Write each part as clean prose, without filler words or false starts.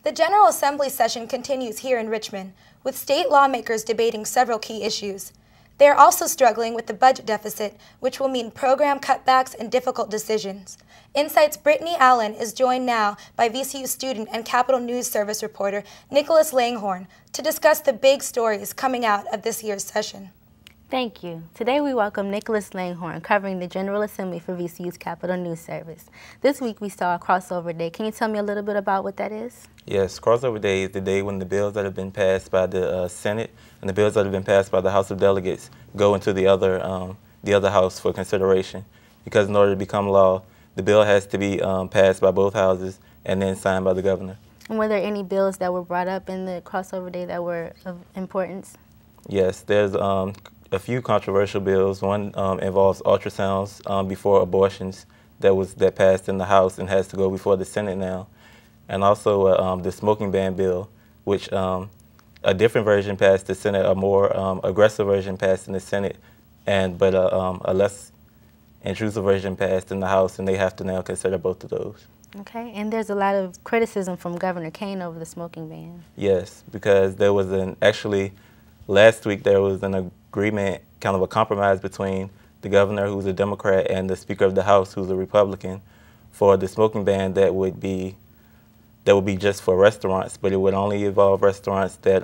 The General Assembly session continues here in Richmond, with state lawmakers debating several key issues. They are also struggling with the budget deficit, which will mean program cutbacks and difficult decisions. Insight's Brittany Allen is joined now by VCU student and Capitol News Service reporter Nicholas Langhorne to discuss the big stories coming out of this year's session. Thank you. Today we welcome Nicholas Langhorne, covering the General Assembly for VCU's Capitol News Service. This week we saw a crossover day. Can you tell me a little bit about what that is? Yes, crossover day is the day when the bills that have been passed by the Senate and the bills that have been passed by the House of Delegates go into the other house for consideration. Because in order to become law, the bill has to be passed by both houses and then signed by the governor. And were there any bills that were brought up in the crossover day that were of importance? Yes, there's a few controversial bills. One involves ultrasounds before abortions that passed in the House and has to go before the Senate now. And also the smoking ban bill, which a different version passed the Senate, a more aggressive version passed in the Senate, but a less intrusive version passed in the House, and they have to now consider both of those. Okay, and there's a lot of criticism from Governor Kane over the smoking ban. Yes, because there was actually last week there was an agreement, kind of a compromise between the governor, who's a Democrat, and the Speaker of the House, who's a Republican, for the smoking ban that would be just for restaurants, but it would only involve restaurants that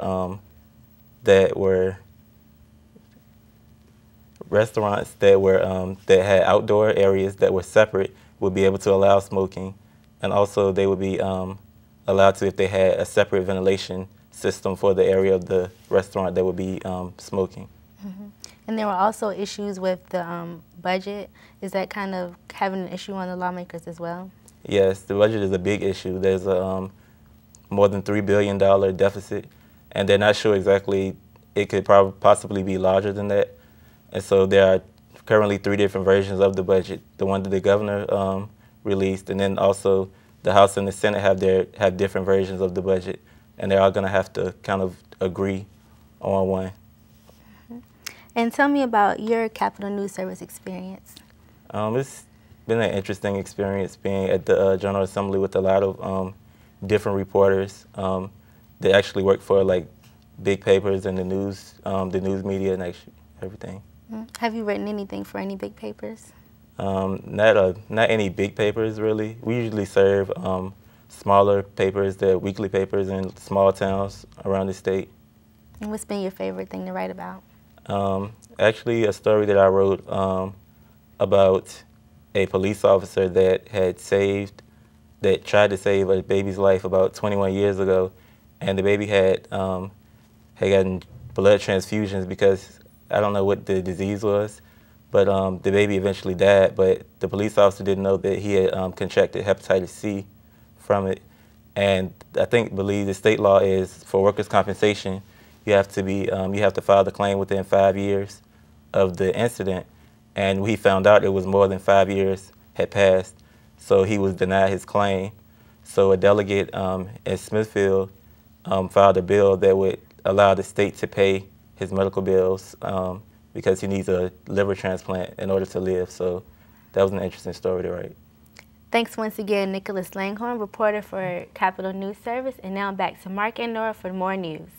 had outdoor areas that were separate would be able to allow smoking, and also they would be allowed to if they had a separate ventilation system for the area of the restaurant that would be smoking. Mm-hmm. And there were also issues with the budget. Is that kind of having an issue on the lawmakers as well? Yes, the budget is a big issue. There's a more than $3 billion deficit, and they're not sure exactly. It could possibly be larger than that. And so there are currently 3 different versions of the budget. The one that the governor released, and then also the House and the Senate have different versions of the budget, and they're all going to have to kind of agree on one. Mm-hmm. And tell me about your Capitol News Service experience. It's been an interesting experience being at the General Assembly with a lot of different reporters that actually work for like big papers and the news media and everything. Mm-hmm. Have you written anything for any big papers? Not any big papers really. We usually serve smaller papers, the weekly papers in small towns around the state. And what's been your favorite thing to write about? Actually, a story that I wrote about a police officer that tried to save a baby's life about 21 years ago, and the baby had gotten blood transfusions because I don't know what the disease was, but the baby eventually died, but the police officer didn't know that he had contracted hepatitis C from it. And I believe the state law is for workers' compensation, you have to file the claim within 5 years of the incident. And we found out it was more than 5 years had passed, so he was denied his claim. So a delegate in Smithfield filed a bill that would allow the state to pay his medical bills because he needs a liver transplant in order to live. So that was an interesting story to write. Thanks once again, Nicholas Langhorne, reporter for Capitol News Service. And now back to Mark and Nora for more news.